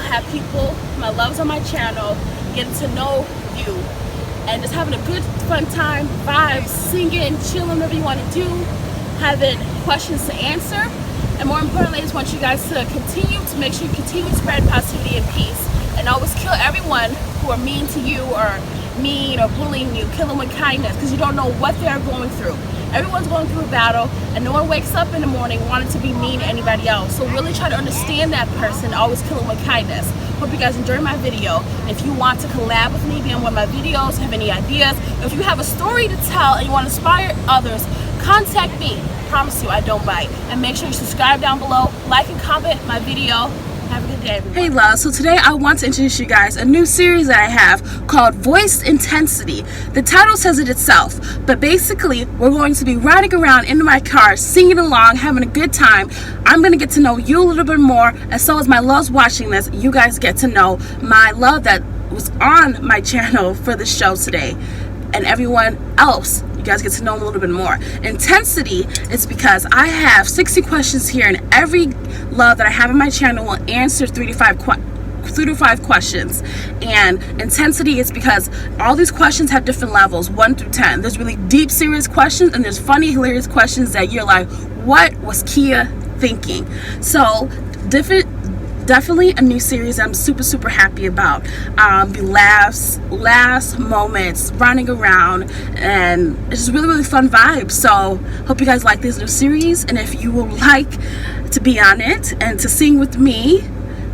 have people, my loves on my channel, getting to know you, and just having a good, fun time, vibes, singing, chilling, whatever you want to do, having questions to answer. And more importantly, I just want you guys to continue to make sure you continue to spread positivity and peace, and always kill everyone who are mean to you or mean or bullying you. Kill them with kindness, because you don't know what they're going through. Everyone's going through a battle, and no one wakes up in the morning wanting to be mean to anybody else. So really try to understand that person. Always kill them with kindness. Hope you guys enjoy my video. If you want to collab with me, be on one of my videos, have any ideas, if you have a story to tell and you want to inspire others, contact me. I promise you I don't bite. And make sure you subscribe down below, like and comment my video. Have a good day, everyone. Hey love, so today I want to introduce you guys a new series that I have called Voice Intensity. The title says it itself, but basically we're going to be riding around in my car, singing along, having a good time. I'm going to get to know you a little bit more, and so as my loves watching this, you guys get to know my love that was on my channel for the show today, and everyone else. You guys get to know them a little bit more. Intensity is because I have 60 questions here, and every love that I have on my channel will answer 3 to 5 questions. And intensity is because all these questions have different levels, 1 through 10. There's really deep, serious questions, and there's funny, hilarious questions that you're like, what was Kia thinking? So definitely a new series I'm super happy about. The laughs, moments, running around, and it's just really fun vibes. So hope you guys like this new series, and if you would like to be on it and to sing with me,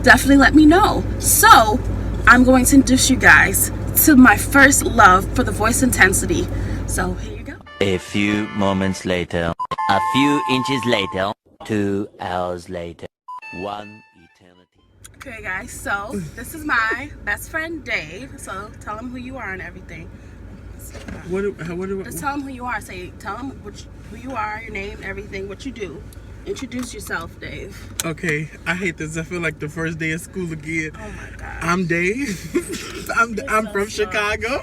definitely let me know. So I'm going to introduce you guys to my first love for the Voice Intensity. So here you go. A few moments later, a few inches later, 2 hours later, 1 eternity. Okay guys, so this is my best friend Dave. So tell him who you are and everything. Just tell him who you are. Tell him who you are, your name, everything, what you do. Introduce yourself, Dave. Okay, I hate this. I feel like the first day of school again. Oh my God. I'm Dave. I'm from Chicago.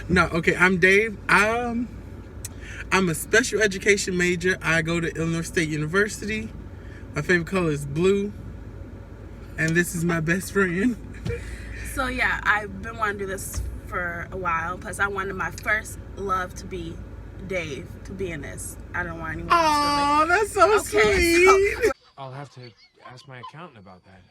No, okay, I'm Dave. I'm a special education major. I go to Illinois State University. My favorite color is blue. And this is my best friend. So yeah, I've been wanting to do this for a while. Plus I wanted my first love to be Dave, to be in this. I don't want anyone else to. Oh, that's so sweet. So, I'll have to ask my accountant about that.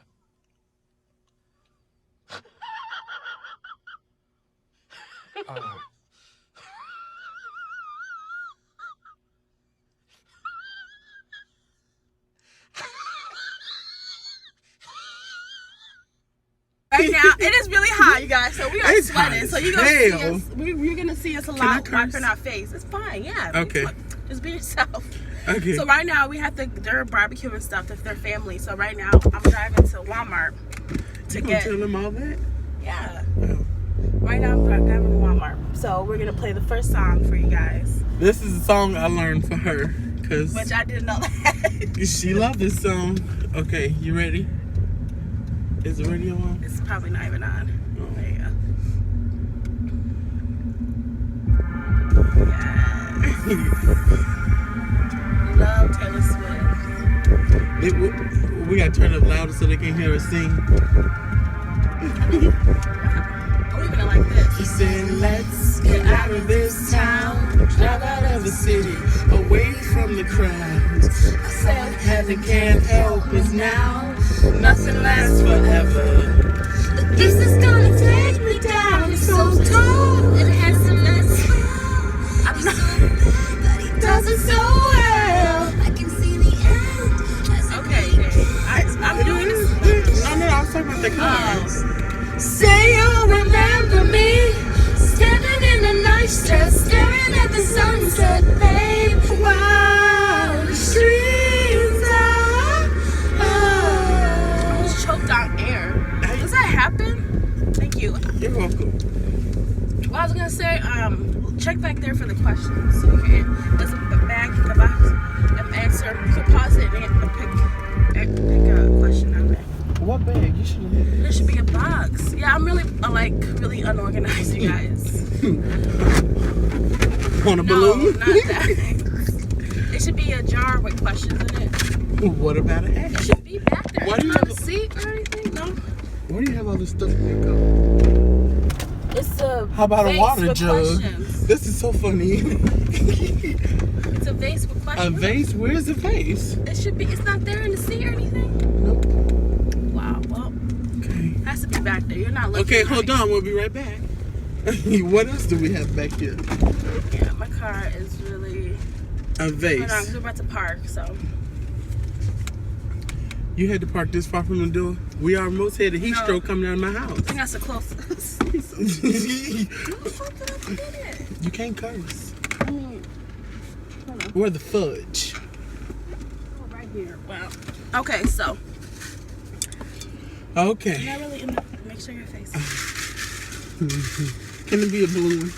Right now, it is really hot, you guys. So we are It's sweating. hot So as you're gonna see hell. us. You're gonna see us a Can I lot curse? wiping our face. It's fine, yeah. Okay. Just be yourself. Okay. So right now we have they're barbecuing stuff with their family. So right now I'm driving to Walmart to You gonna get. tell them all that? Yeah. Oh. Right now I'm driving to Walmart. So we're gonna play the first song for you guys. This is a song I learned for her, cause Which I didn't know that. she loved this song. Okay, you ready? Is the radio on? It's probably not even on. Oh. There you go. Yes. Love Taylor Swift. We gotta turn it up louder so they can hear us sing. Oh, even like this. She said, let's get out of this town, drive out of the city, away from the crowds. I said, heaven can't help us now, nothing lasts forever. This is gonna take me down. It's so tall and handsome and swell. I'm not. But he does it so well. I can see the end. As Okay, I'm doing this. I know, I was talking about the cars. say you'll remember me, standing in a nice dress, staring at the sunset, babe. While the streets are I was choked on air. Does that happen? Thank you. You're welcome. Well, I was gonna say, check back there for the questions. So you can, there's a bag in the box, answer. You can pause it and pick a question out of it. What bag? You should have. There should be a box. Yeah, I'm really really unorganized, you guys. Want a balloon? Not that. It should be a jar with questions in it. What about a hat? It should be back there. Why do You you have have a seat or anything? No. Where do you have all this stuff in your cup? It's a How about a vase water with jug? questions. This is so funny. It's a vase with A questions. vase? Where's the vase? It should be. It's not there in the sea or anything. Nope. Wow. Well, Okay. it has to be back there. You're not looking. Okay, right. hold on. We'll be right back. What else do we have back here? Yeah, my car is really. A Hold on, vase. we're about to park, so. You had to park this far from the door? We almost had a heat No. stroke coming out of my house. I think that's the closest. You can't curse. Hold on. Where the fudge? Oh, right here. Wow. Okay, so. Okay. Not really in the, make sure your face. Can it be a blue one?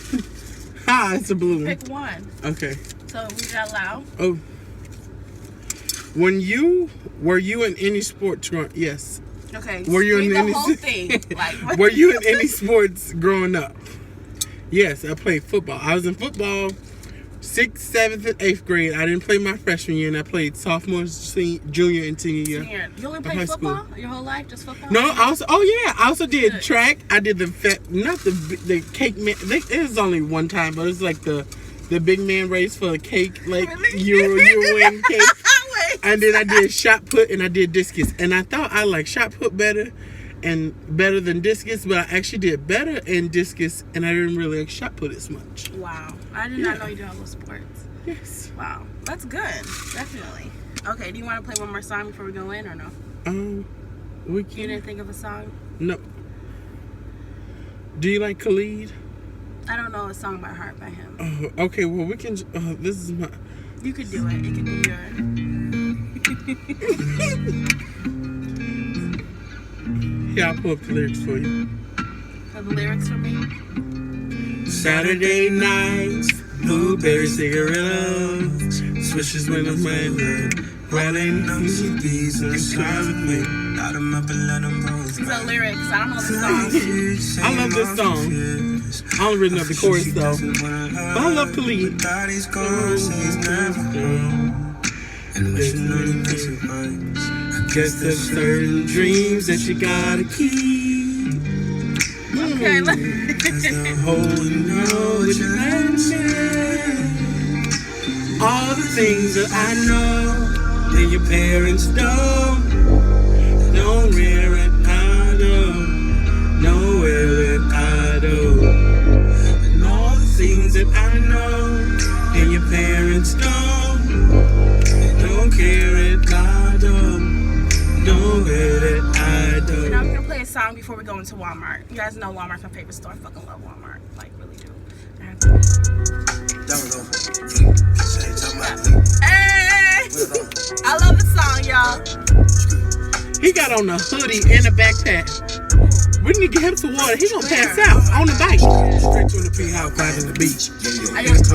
Ah, it's a blue one. Pick one. Okay. So we got loud. Oh. Were you in any sports? Yes. Okay. Were you in read any? the whole thing? Like, Were you in any sports growing up? Yes, I played football. I was in football 6th, 7th, and 8th grade. I didn't play my freshman year, and I played sophomore, junior, and senior year. Senior. You only of played high football school. your whole life? Just football? No, I also did Good. track. I did the cake man. It was only one time, but it was like the big man race for the cake, like Really? you win cake. Wait. And then I did shot put and I did discus, and I thought I liked shot put better than discus, but I actually did better in discus, and I didn't really like shot put as much. Wow. I did not know you did all those sports. Yes. Wow. That's good. Definitely. Okay, do you want to play one more song before we go in or no? We You can. didn't think of a song? No. Do you like Khalid? I don't know a song by heart by him. Oh, okay. Well, we can. This is my. You could do it. It could be your. Here, I'll pull up the lyrics for you. For the lyrics for me? Saturday nights, blueberry cigarillos, swishes when I'm waiting, riding on CDs and skies with me. Light 'em up and let 'em both. These are lyrics. I don't know the song. I love this song. I only written up the chorus though, but I love Khalid. And let you know the consequence. I guess there's certain dreams that you gotta keep. Okay, look. The whole know that you mentioned. All the things that I know that your parents don't rear it, I don't know where it, I don't. And all the things that I know and your parents don't care it, I don't know where it, I don't. Now I'm gonna play a song before we go into Walmart. You guys know Walmart's my favorite store. I fucking love Walmart. Like, really do. I have to- Hey! I love the song, y'all. He got on a hoodie and a backpack. We need to get him some water. He gonna pass out on the bike. Straight to the pee house, right on the beach. I just,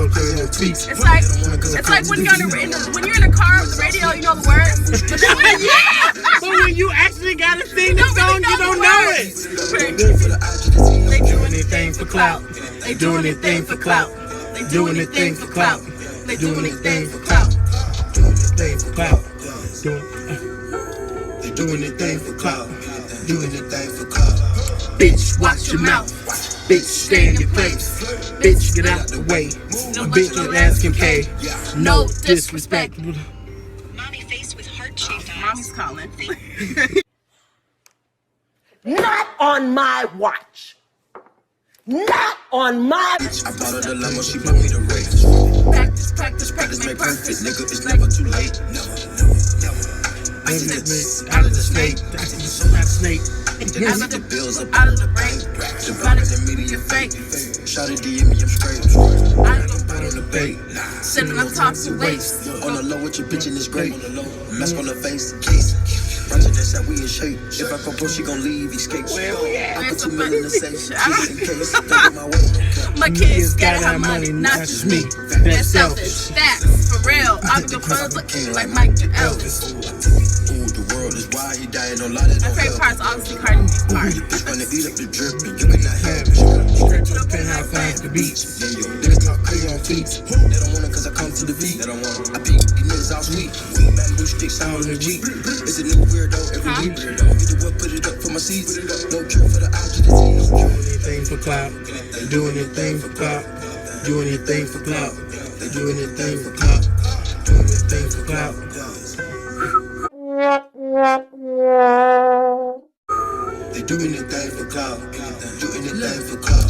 it's like when you're when you're in a car with the radio, you know the words. But then when Yeah! But when you actually gotta sing the song, you don't know it. They do Anything for clout. They do anything for clout. They do anything for clout. They do anything for clout. Anything for clout. They do anything for clout. Do anything for clout. Bitch, watch your mouth. Bitch, stay in your place. Bitch, get out the way. A bitch don't ask him pay. No disrespect. Mommy faced with heart-shaped eyes. Mommy's calling. Not on my watch. Not on my. I bought her the limo, she bought me the race. Practice, practice, practice, make perfect. Nigga, it's never too late. Never. I see that Out of the snake. Not snake. I see the bills up Out of the brain. the Body the media fake. Shot it DM me, I'm straight. I don't Out on the bait. sitting on top of waist. On the low with your bitch and it's great. Mask on the face, case. Ratchet that's how we in shape. If I go pro, she gon' leave, escape. I put 2 million in the safe, just in case. Don't go my way. My kids gotta have money, not just me. They're selfish. Facts, for real. I be the first looking like Mike and Elvis. Ooh, the world is wild, he dying on lot of My favorite part's obviously Cardi B's part. Your bitch wanna eat up the drip, and you cannot have it. Straight to the penthouse, flying to the beach. Yeah, yo, niggas talk crazy on feet. They don't want it cause I come to the beat. They don't want it. I beat these niggas all sweet. Bamboo sticks out on the Jeep. It's a new weirdo every week. Get the never put it up for my seeds. No cure for the IG disease. Anything for clout. Do anything for clout. Do anything for clout. Do anything for clout. Do anything for clout. They do anything for clout. Do anything for clout.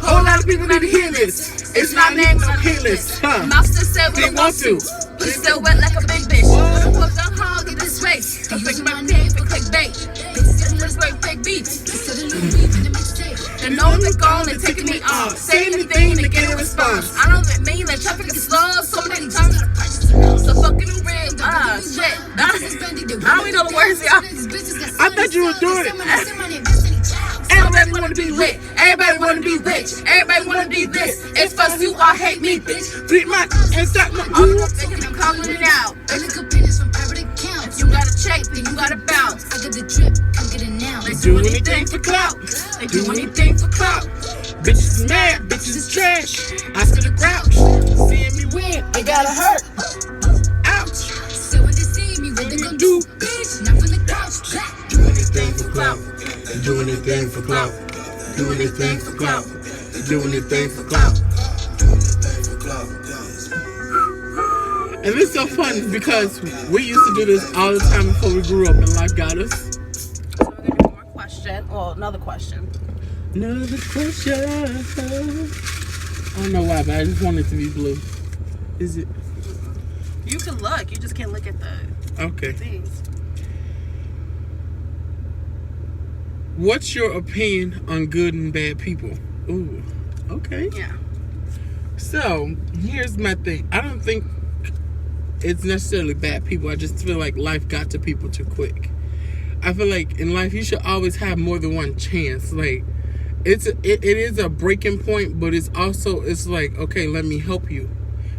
Whole lot of people need to hear this. It's not named on the hit list. Huh? Mouth still said They we want to. We still wet like a big bitch. When I put the hog in this race, I'm breaking my pay for clickbait. Bitches just break fake beats. They know they're gone and taking me off. Say anything to get a response. I know that mean that traffic is slow so many times. So fucking red. Shit. I don't even know the words, y'all. I thought you were doing it. Everybody wanna be lit. Everybody wanna be rich. Everybody wanna be this. It's fuck you all hate me, bitch. Beat my and stop my All the thinking I'm calling it out. You gotta check, then you gotta bounce. I got the drip, come get it now. They do anything for clout. They do anything for clout. Bitches is mad, bitches is trash. Oscar the Grouch. Seeing me win, it gotta hurt. Ouch. So when they see me, what they gon' do? Bitch, not from the couch. Do anything for clout. Do anything for clout. Do anything for clout. Do anything for clout. Do anything for clout. And it's so funny because we used to do this all the time before we grew up and life got us. So we're gonna do more question. Well, another question. Another question. I don't know why, but I just want it to be blue. Is it? You can look. You just can't look at the Okay. things. What's your opinion on good and bad people? Ooh, okay. Yeah. So, here's my thing. I don't think it's necessarily bad people. I just feel like life got to people too quick. I feel like in life, you should always have more than one chance. Like, it is a breaking point, but it's like, okay, let me help you.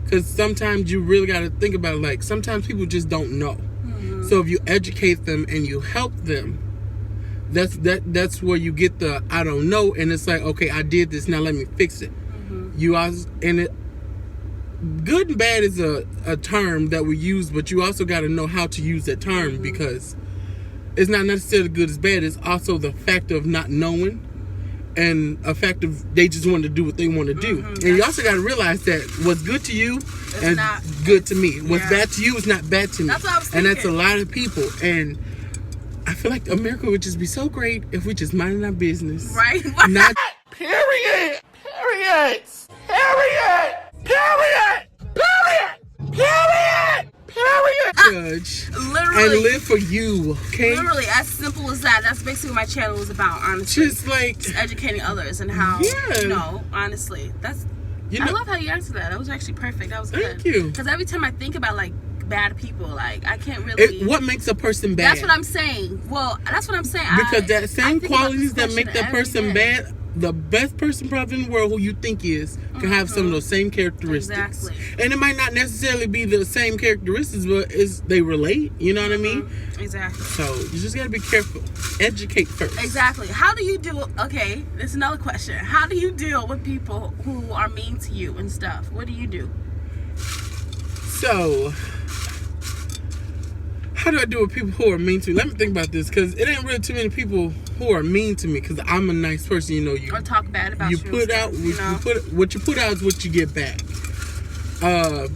Because sometimes you really got to think about it. Like, sometimes people just don't know. Mm-hmm. So if you educate them and you help them, that's where you get the I don't know, and it's like, okay, I did this, now let me fix it. Mm-hmm. Good and bad is a term that we use, but you also got to know how to use that term. Mm-hmm. Because it's not necessarily good as bad. It's also the fact of not knowing and a fact of they just want to do what they want to do. Mm-hmm. And you also got to realize that what's good to you is not good to me. What's bad to you is not bad to me. That's what I was thinking. And that's a lot of people. And I feel like America would just be so great if we just minded our business. Right? Not period. Period. Period. Period. Period. Period. Period. Judge. Literally. And live for you. Okay. Literally, as simple as that. That's basically what my channel is about, honestly. Just like educating others and how, honestly. I love how you answered that. That was actually perfect. That was good. Thank you. Because every time I think about, like, bad people, like, I can't really... what makes a person bad? That's what I'm saying. Well, that's what I'm saying. Because that same qualities that make that person bad, the best person probably in the world who you think is can have some of those same characteristics. Exactly. And it might not necessarily be the same characteristics, but they relate. You know what I mean? Exactly. So you just gotta be careful. Educate first. Exactly. How do you do... Okay, this is another question. How do you deal with people who are mean to you and stuff? What do you do? So... how do I do with people who are mean to me? Let me think about this, because it ain't really too many people who are mean to me, because I'm a nice person. You know, you or talk bad about you. Put out what you put out is what you get back. How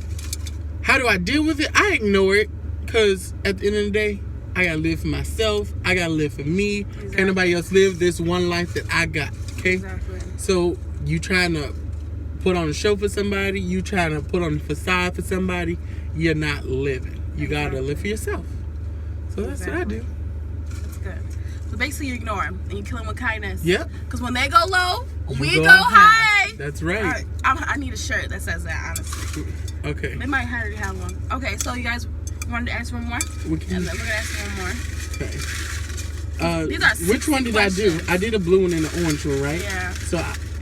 do I deal with it? I ignore it, because at the end of the day, I gotta live for myself. I gotta live for me. Exactly. Can't nobody else live this one life that I got. Okay. Exactly. So you trying to put on a show for somebody, you trying to put on a facade for somebody, you're not living. You gotta live for yourself. So that's what I do. That's good. So basically you ignore them and you kill them with kindness. Yep. Because when they go low, we go high. That's right. I need a shirt that says that, honestly. Okay. They might already have one. Okay, so you guys wanted to answer one more? And then we're going to ask one more. Okay. These are which one did questions. I do? I did a blue one and an orange one, right? Yeah. So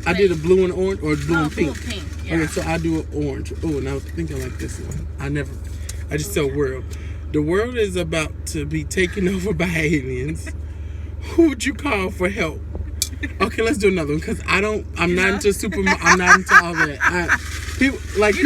I did a blue and orange, or blue and pink? Blue and pink, yeah. Okay, so I do an orange. Oh, and I was thinking like this one. I just said world. The world is about to be taken over by aliens. Who would you call for help? Okay, let's do another one, because I'm not into I'm not into all that. You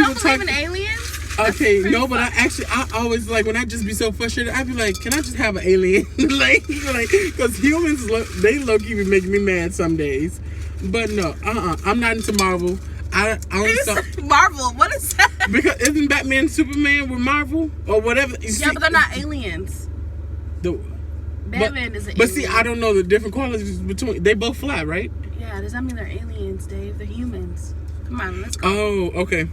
don't believe in aliens? Okay, no, but I always like when I just be so frustrated. I be like, can I just have an alien? like, because humans they low key be making me mad some days. But no, I'm not into Marvel. I only saw Marvel. What is that? because isn't Batman and Superman with Marvel or whatever? Yeah, but they're not aliens. Batman is an alien. But see, I don't know the different qualities between. They both fly, right? Yeah, does that mean they're aliens, Dave? They're humans. Come on, let's go. Oh, okay.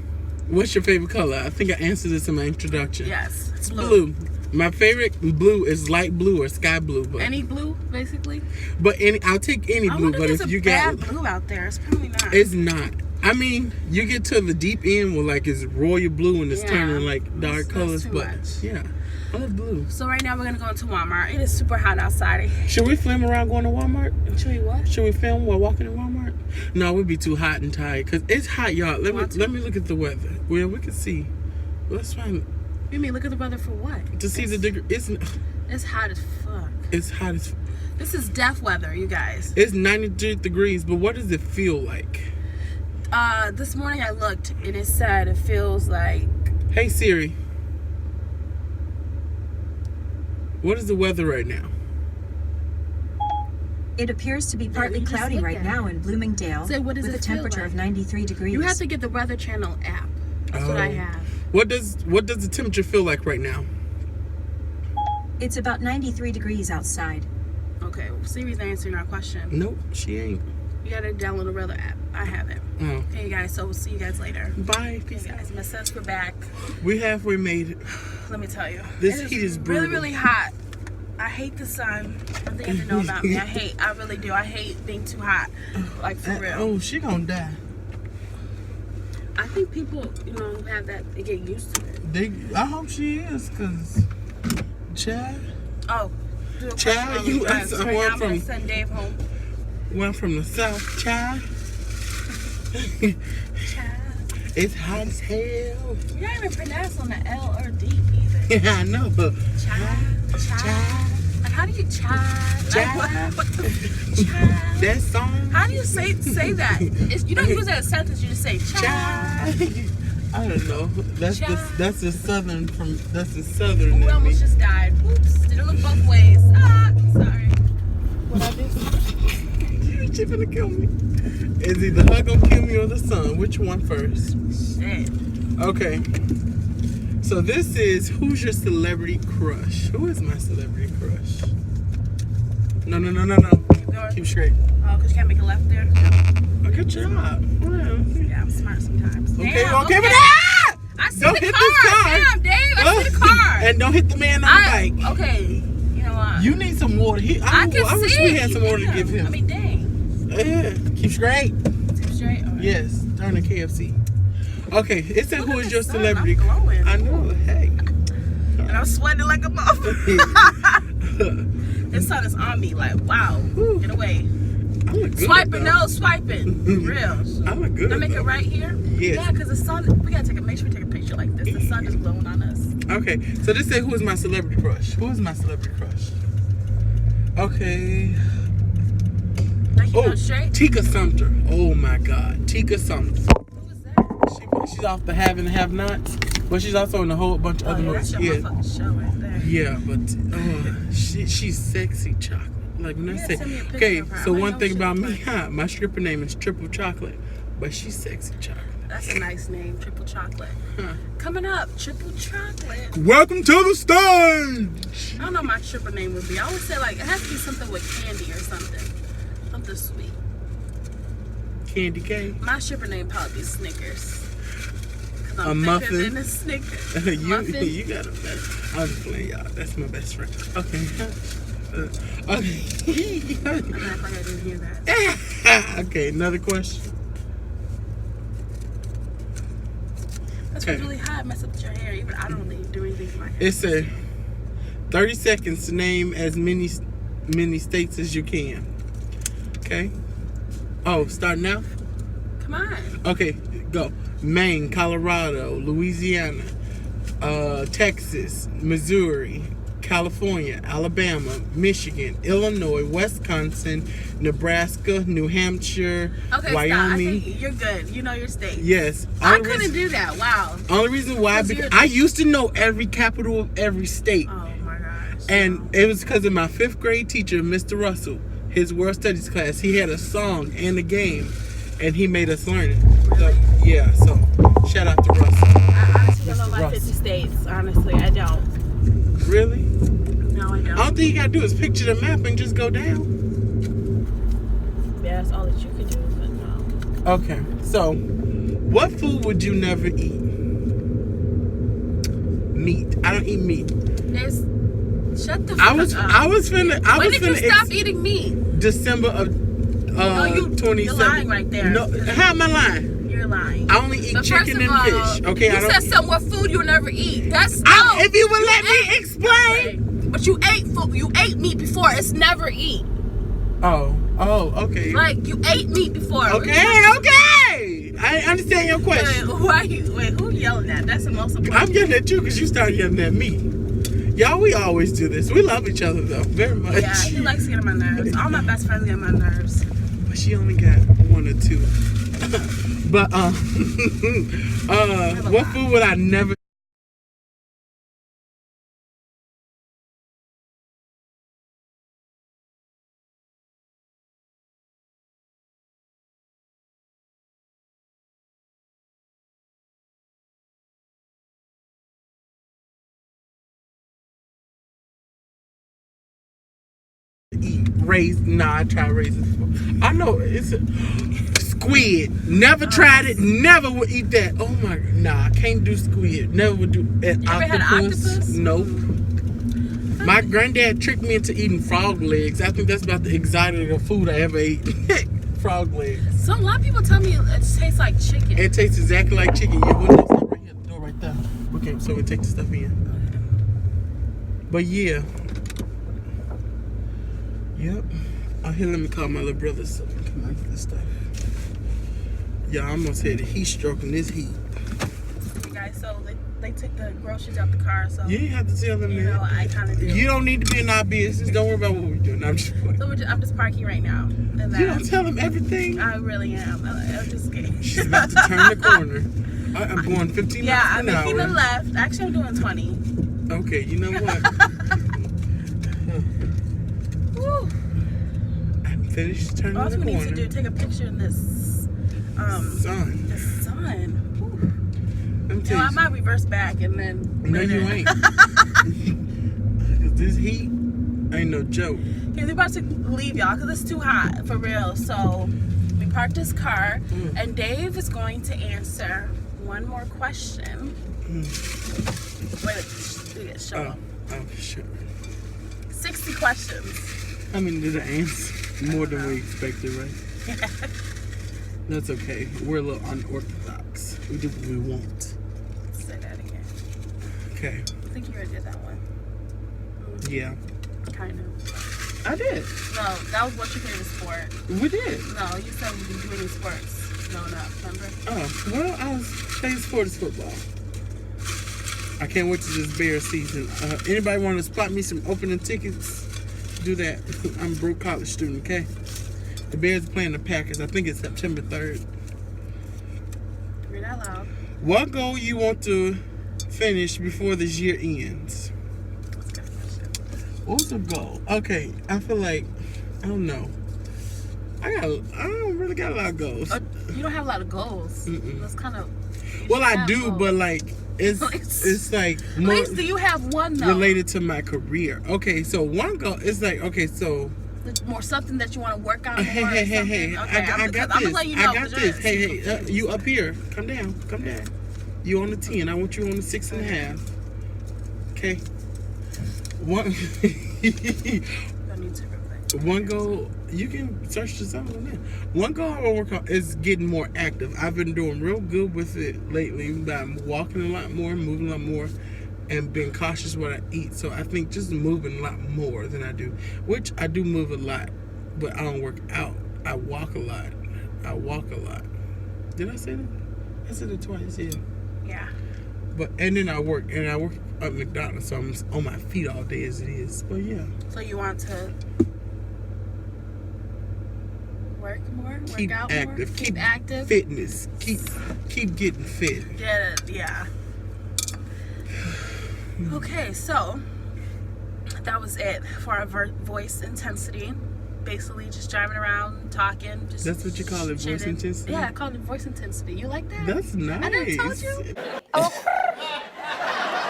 What's your favorite color? I think I answered this in my introduction. Yes, it's blue. My favorite blue is light blue or sky blue. But any blue, basically. But I'll take any blue. But if you got blue out there, it's probably not. It's not. I mean, you get to the deep end where like it's royal blue and it's turning like dark colors. But yeah, I love blue. So right now we're gonna go into Walmart. It is super hot outside. Should we film around going to Walmart? Should we what? Should we film while walking in Walmart? No, we'd be too hot and tired because it's hot, y'all. Let me look at the weather. Well, we can see. Let's find. You mean look at the weather for what? To see the degree. It's hot as fuck. It's hot as. This is death weather, you guys. It's 93 degrees, but what does it feel like? This morning I looked and it said it feels like. Hey Siri. What is the weather right now? It appears to be partly cloudy right now in Bloomingdale with a temperature of 93 degrees. You have to get the Weather Channel app. That's what I have. What does the temperature feel like right now? It's about 93 degrees outside. Okay, well, Siri's answering our question. Nope, she ain't. You gotta download the weather app. I have it. Oh. Okay, you guys. So we'll see you guys later. Bye. Peace out. Guys, my sis, we're back. We halfway made it. Let me tell you, this heat is brutal. Really, really hot. I hate the sun. One thing you have to know about me, I really do. I hate being too hot. Like for real. Oh, she gonna die. I think people, have that. They get used to it. I hope she is, cause, child. Oh. Child, you. I'm gonna send Dave home. One from the south, child. It's hot as hell. You don't even pronounce on the L or D either. Yeah, I know. Child. Like, how do you child? That song. How do you say that? You don't use that as a sentence. You just say child. I don't know. That's the southern southern. We almost just died. Oops. Did it look both ways? Sorry. What I do? She gonna kill me. Is either her gonna kill me or the sun? Which one first? Shit. Okay. So this is who's your celebrity crush? Who is my celebrity crush? No. Keep straight. Oh, because you can't make a left there? Oh, good job. Yeah, I'm smart sometimes. Okay, Damn, okay. I see don't the hit car. this car. Damn, Dave, I see the car. And don't hit the man on the bike. Okay, you know what? You need some water. I wish we had some water to give him. I mean, dang. Yeah, keep straight. Keep straight? Right. Yes, turn to KFC. Okay, it said who is your sun. celebrity? I'm glowing. I know, hey. And I'm sweating like a motherfucker. This sun is on me, like, wow. Get away. I look good. Swiping, no, swiping. For real. I look good. Can I make it right here? Yes. Yeah, because the sun, we gotta make sure we take a picture like this. The sun is glowing on us. Okay, so this say who is my celebrity crush? Who is my celebrity crush? Okay. Like you straight? Tika Sumter. Oh my God, Tika Sumter. Who is that? She's off the Have and Have Nots, but she's also in a whole bunch of other movies. That's your motherfucking show right there. Yeah, but she's sexy chocolate. Like when I say, okay, so one thing about me, my stripper name is Triple Chocolate, but she's sexy chocolate. That's a nice name, Triple Chocolate. Coming up, Triple Chocolate. Welcome to the stage. I don't know what my stripper name would be. I would say like it has to be something with candy or something. Something sweet. Candy cane. My stripper name probably be Snickers. A muffin. Than a Snickers. You got a best. I'm just playing, y'all. That's my best friend. Okay. Okay. I'm not like I didn't hear that. Okay, another question. That's really hot. Mess up with your hair. Even I don't really do anything to my hair. It said 30 seconds to name as many states as you can. Okay. Oh, start now? Come on. Okay, go. Maine, Colorado, Louisiana, Texas, Missouri, California, Alabama, Michigan, Illinois, Wisconsin, Nebraska, New Hampshire, Okay, Wyoming. stop. I think you're good. You know your states. Yes. I couldn't do that. Wow. Only reason why, because I used to know every capital of every state. Oh my gosh. And it was because of my 5th grade teacher, Mr. Russell, his world studies class. He had a song and a game, and he made us learn it. So, yeah, so shout out to Russell. I honestly don't know about 50 states. Honestly, I don't. Really? No, I don't. All thing you gotta do is picture the map and just go down. Yeah, that's all that you could do, but no. Okay, so what food would you never eat? Meat. I don't eat meat. Shut the fuck up. I was finna. When did you stop eating meat? December of 27. You're lying right there. No, how am I lying? You're lying. I only eat chicken and fish. Okay, you said some more food you'll never eat. That's if you would let me explain. Okay. But you ate food. You ate meat before. It's never eat. Oh, okay. Like you ate meat before. Okay. I understand your question. Who yelling at? That's the most important. I'm yelling at you because you started yelling at me. Y'all, we always do this. We love each other though, very much. Yeah, he likes to get on my nerves. All my best friends get on my nerves. But she only got 1 or 2. But what food would I never? I tried raisins before. I know it's squid. Never tried it. Never would eat that. Oh my, I can't do squid. Never would do it. You ever had octopus? Nope. My granddad tricked me into eating frog legs. I think that's about the exotic food I ever ate. Frog legs. A lot of people tell me it tastes like chicken. It tastes exactly like chicken. You wouldn't stop right here, the door right there. Okay, so we take the stuff in. But yeah. Yep. Oh, here, let me call my little brother so we can make this stuff. Yeah, I almost had a heat stroke in this heat. You guys, so they took the groceries out the car, so you didn't have to tell them that. know, I kind of do. You don't need to be in our business. Don't worry about what we're doing. I'm just playing. So I'm just parking right now. And then You don't tell them everything. I really am. I'm just kidding. She's about to turn the corner. I'm going 15 Yeah, miles I'm an hour. making a left. Actually, I'm doing 20. Okay, you know what? Woo. I'm finished turning All the we corner. need to do, take a picture in this sun. The sun. I'm You know, I might reverse back and then No, later. you ain't. 'Cause this heat ain't no joke. Okay, we're about to leave y'all because it's too hot for real. So we parked this car and Dave is going to answer one more question. Wait, show him. Oh, sure. 60 questions. I mean, did I answer more than we expected, right? That's okay. We're a little unorthodox. We do what we want. Say that again. Okay. I think you already did that one. Yeah. Kind of. I did. No, that was what you favorite sport. We did. No, you said we didn't do any sports growing up, remember? Oh, well, I was playing sport is football. I can't wait to this Bears season. Anybody want to spot me some opening tickets? Do that. I'm a broke college student, okay? The Bears are playing the Packers. I think it's September 3rd. Read out loud. What goal you want to finish before this year ends? That's a good question. What's the goal? Okay, I feel like, I don't know. I don't really got a lot of goals. You don't have a lot of goals. That's kind of. Well, I do, but like, it's like more At least do you have one though? related to my career. Okay, so one goal is like, okay, so. More something that you want to work on more. Hey, Okay, I got I'm this. gonna let you know, I got this. Hey, you up here. Come down. You on the 10. I want you on the 6.5. Okay. One. One goal, you can search the song on that. One goal I want to work on is getting more active. I've been doing real good with it lately by walking a lot more, moving a lot more, and being cautious what I eat. So I think just moving a lot more than I do, which I do move a lot, but I don't work out. I walk a lot. Did I say that? I said it twice, yeah. Yeah. But and then I work at McDonald's, so I'm on my feet all day as it is. But yeah. So you want to work more, Keep work out active. more, keep active, Fitness. Keep getting fit. Yeah. Okay, so that was it for our voice intensity. Basically, just driving around, talking. Just That's what you call it, voice chitting. intensity? Yeah, I call it voice intensity. You like that? That's nice. I never told you.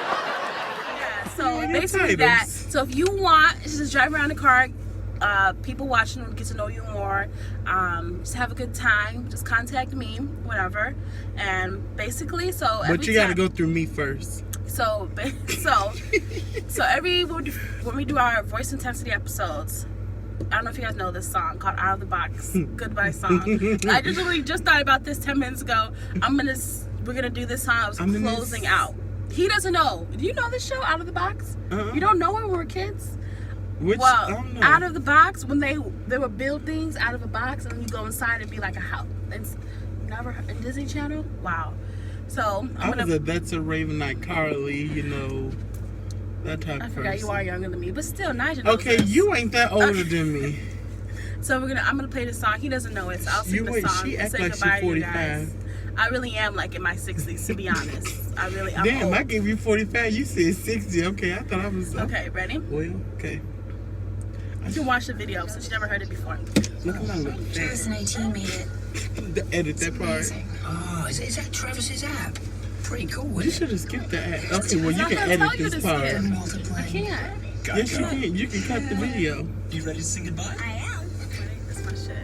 Yeah, so Yeah, basically titles. that. So if you want, just drive around the car. People watching will get to know you more. Just have a good time. Just contact me, whatever. And basically, so But you gotta go through me first. So when we do our voice intensity episodes, I don't know if you guys know this song called "Out of the Box" goodbye song. I just thought about this 10 minutes ago. We're gonna do this song. I was closing out. He doesn't know. Do you know this show, Out of the Box? You don't know when we were kids? I don't know. Out of the Box, when they would build things out of a box, and then you go inside and be like a house. It's never in Disney Channel. Wow. So That's a Raven Night Carly, you know, that type of person. I forgot you are younger than me, but still, Nigel knows Okay, this. you ain't that older than me. So I'm gonna play the song. He doesn't know it, so I'll sing the song. She and act say like goodbye she's to you 45. guys. I really am like in my 60s, to be honest. I'm Damn, old. I gave you 45. You said 60. Okay, I thought I was. Okay, ready? Well, okay. You can watch the video since you never heard it before. Look at my little face. 2018 made it. Edit that part. Oh, is that Travis's app? Pretty cool. You should have skipped the ad. Okay, well, you I'm can gonna edit tell you this to part. skip. Multiplying. I can't. Yes, you can. You can cut the video. You ready to say goodbye? I am. That's my shit.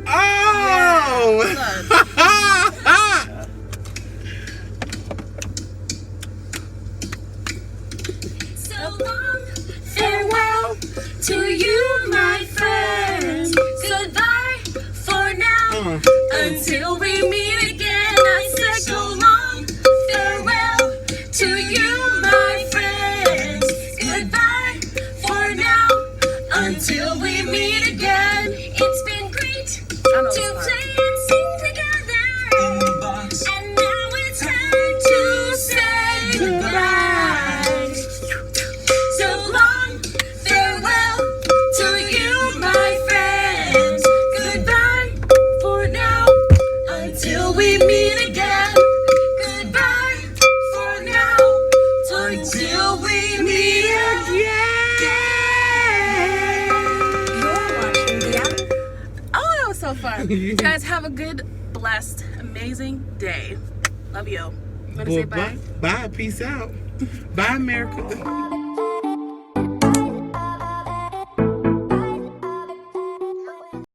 Oh! So long, farewell to you, my friends. Goodbye for now. Until we meet again, I said so long, farewell to you, my friends. Goodbye for now. Until we meet again. It's been great to play and sing together. And now it's time to say goodbye. So long, farewell to you, my friends. Goodbye for now, until we meet again. Goodbye for now, until we meet again. You're watching the app. Oh, that was so fun. You guys have a good, blessed, amazing day. Love you. You want to say bye? Bye. Peace out. Bye, America.